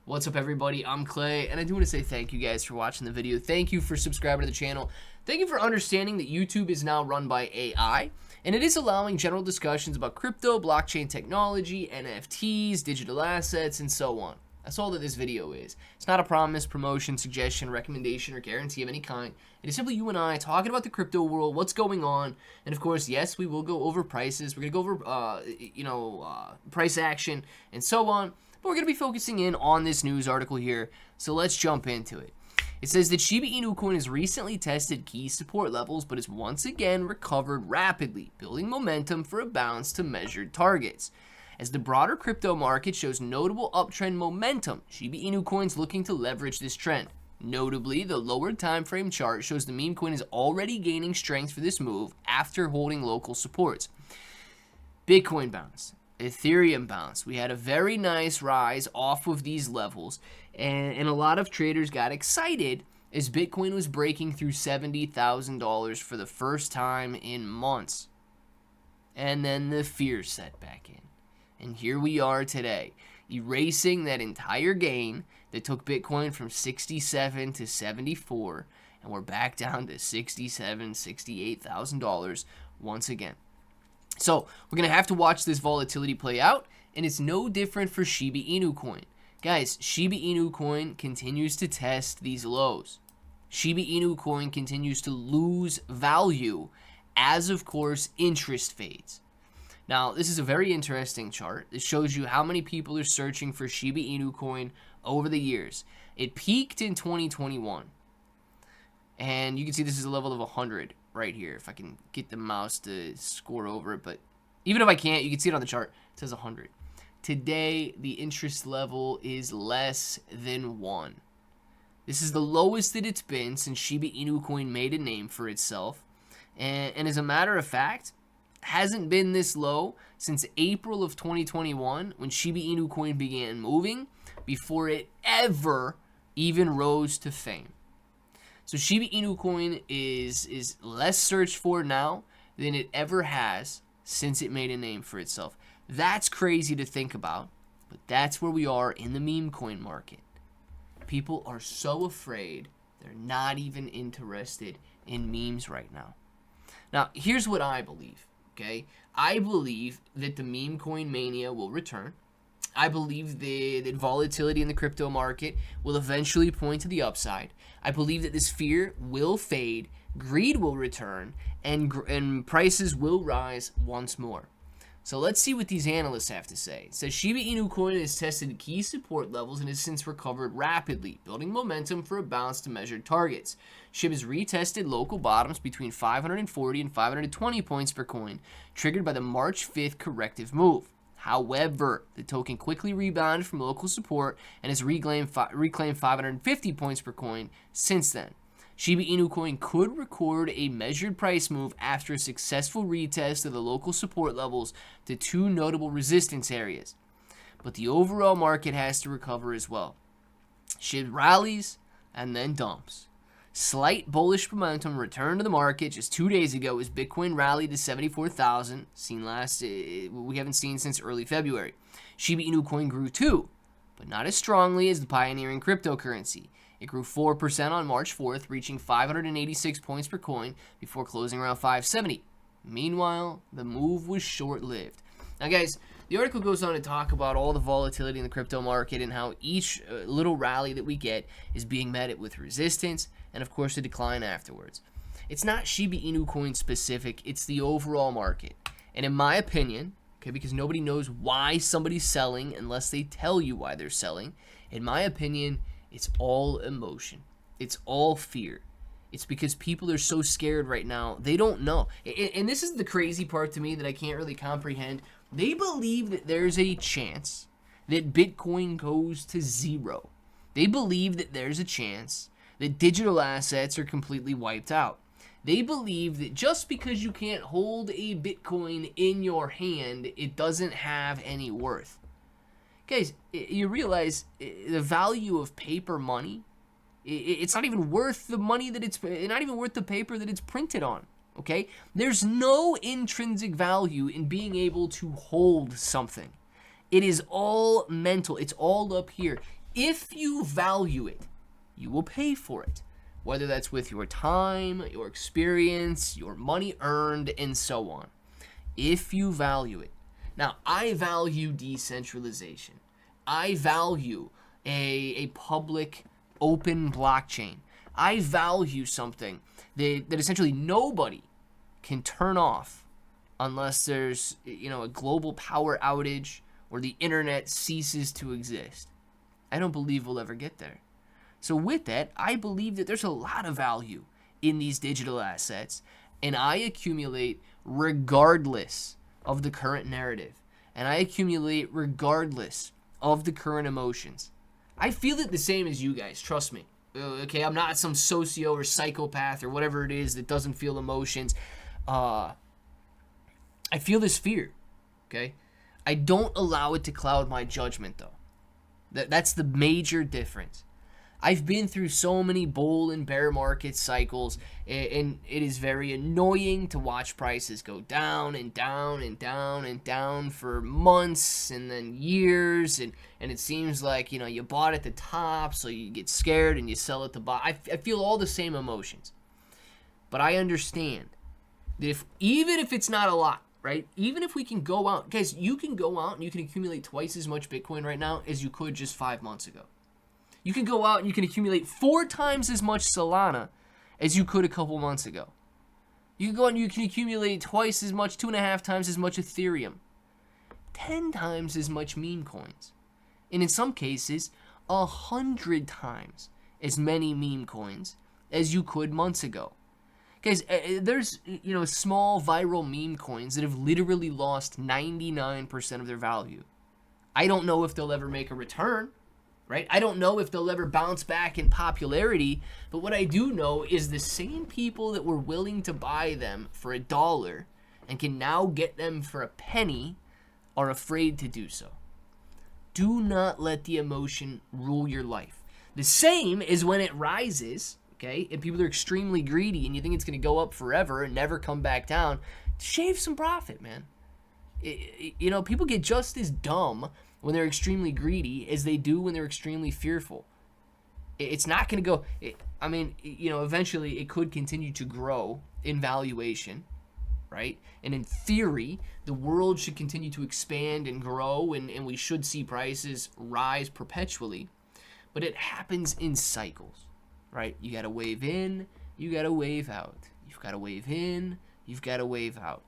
What's up, everybody? I'm Clay, and I do want to say thank you guys for watching the video. Thank you for subscribing to the channel. Thank you for understanding that YouTube is now run by AI, and it is allowing general discussions about crypto, blockchain technology, NFTs, digital assets, and so on. That's all that this video is. It's not a promise, promotion, suggestion, recommendation, or guarantee of any kind. It is simply you and I talking about the crypto world, what's going on, and of course, yes, we will go over prices. We're going to go over, price action, and so on. But we're going to be focusing in on this news article here, so let's jump into it. It says that Shiba Inu coin has recently tested key support levels, but has once again recovered rapidly, building momentum for a bounce to measured targets. As the broader crypto market shows notable uptrend momentum, Shiba Inu coin's looking to leverage this trend. Notably, the lower time frame chart shows the meme coin is already gaining strength for this move after holding local supports. Bitcoin bounce. Ethereum bounce. We had a very nice rise off of these levels, and a lot of traders got excited as Bitcoin was breaking through $70,000 for the first time in months. And then the fear set back in. And here we are today, erasing that entire gain that took Bitcoin from 67 to 74, and we're back down to $67,000, $68,000 once again. So we're going to have to watch this volatility play out, and it's no different for Shiba Inu coin. Guys, Shiba Inu coin continues to test these lows. Shiba Inu coin continues to lose value as, of course, interest fades. Now, this is a very interesting chart. It shows you how many people are searching for Shiba Inu coin over the years. It peaked in 2021, and you can see this is a level of 100 right here. If I can get the mouse to score over it, but even if I can't, you can see it on the chart. It says 100. Today, the interest level is less than 1. This is the lowest that it's been since Shiba Inu coin made a name for itself, and as a matter of fact, hasn't been this low since April of 2021 when Shiba Inu coin began moving before it ever even rose to fame. So Shiba Inu coin is less searched for now than it ever has since it made a name for itself. That's crazy to think about, but that's where we are in the meme coin market. People are so afraid they're not even interested in memes right now. Now, here's what I believe, okay? I believe that the meme coin mania will return. I believe that volatility in the crypto market will eventually point to the upside. I believe that this fear will fade, greed will return, and prices will rise once more. So let's see what these analysts have to say. It says Shiba Inu coin has tested key support levels and has since recovered rapidly, building momentum for a bounce to measured targets. SHIB has retested local bottoms between 540 and 520 points per coin, triggered by the March 5th corrective move. However, the token quickly rebounded from local support and has reclaimed 550 points per coin since then. Shiba Inu coin could record a measured price move after a successful retest of the local support levels to two notable resistance areas. But the overall market has to recover as well. SHIB rallies and then dumps. Slight bullish momentum returned to the market just 2 days ago as Bitcoin rallied to 74,000, we haven't seen since early February. Shiba Inu coin grew too, but not as strongly as the pioneering cryptocurrency. It grew 4% on March 4th, reaching 586 points per coin before closing around 570. Meanwhile, the move was short-lived. Now, guys, the article goes on to talk about all the volatility in the crypto market and how each little rally that we get is being met with resistance and, of course, a decline afterwards. It's not Shiba Inu coin specific, it's the overall market. And in my opinion, okay, because nobody knows why somebody's selling unless they tell you why they're selling, in my opinion, it's all emotion. It's all fear. It's because people are so scared right now. They don't know. And this is the crazy part to me that I can't really comprehend. They believe that there's a chance that Bitcoin goes to zero. They believe that there's a chance that digital assets are completely wiped out. They believe that just because you can't hold a Bitcoin in your hand, it doesn't have any worth. Guys, you realize the value of paper money? It's not even worth the money that it's not even worth the paper that it's printed on. Okay? There's no intrinsic value in being able to hold something. It is all mental. It's all up here. If you value it, you will pay for it. Whether that's with your time, your experience, your money earned, and so on. If you value it. Now, I value decentralization. I value a public, open blockchain. I value something that essentially nobody can turn off unless there's, a global power outage or the internet ceases to exist. I don't believe we'll ever get there. So with that, I believe that there's a lot of value in these digital assets, and I accumulate regardless of the current narrative, and I accumulate regardless of the current emotions. I feel it the same as you guys, trust me. Okay, I'm not some socio or psychopath or whatever it is that doesn't feel emotions. I feel this fear, okay? I don't allow it to cloud my judgment, though. That's the major difference. I've been through so many bull and bear market cycles, and it is very annoying to watch prices go down and down and down and down for months and then years, and it seems like, you bought at the top, so you get scared and you sell at the bottom. I feel all the same emotions. But I understand that even if it's not a lot, right? Even if we can go out, guys, you can go out and you can accumulate twice as much Bitcoin right now as you could just 5 months ago. You can go out and you can accumulate 4 times as much Solana as you could a couple months ago. You can go out and you can accumulate twice as much, 2.5 times as much Ethereum, 10 times as much meme coins, and in some cases, 100 times as many meme coins as you could months ago. Guys, there's, small viral meme coins that have literally lost 99% of their value. I don't know if they'll ever make a return, right? I don't know if they'll ever bounce back in popularity, but what I do know is the same people that were willing to buy them for $1 and can now get them for a penny are afraid to do so. Do not let the emotion rule your life. The same is when it rises, okay, and people are extremely greedy and you think it's going to go up forever and never come back down. Shave some profit, man. People get just as dumb when they're extremely greedy as they do when they're extremely fearful. It's not going to go, eventually it could continue to grow in valuation, right? And in theory, the world should continue to expand and grow, and we should see prices rise perpetually. But it happens in cycles, right? You got to wave in, you got to wave out. You've got to wave in, you've got to wave out.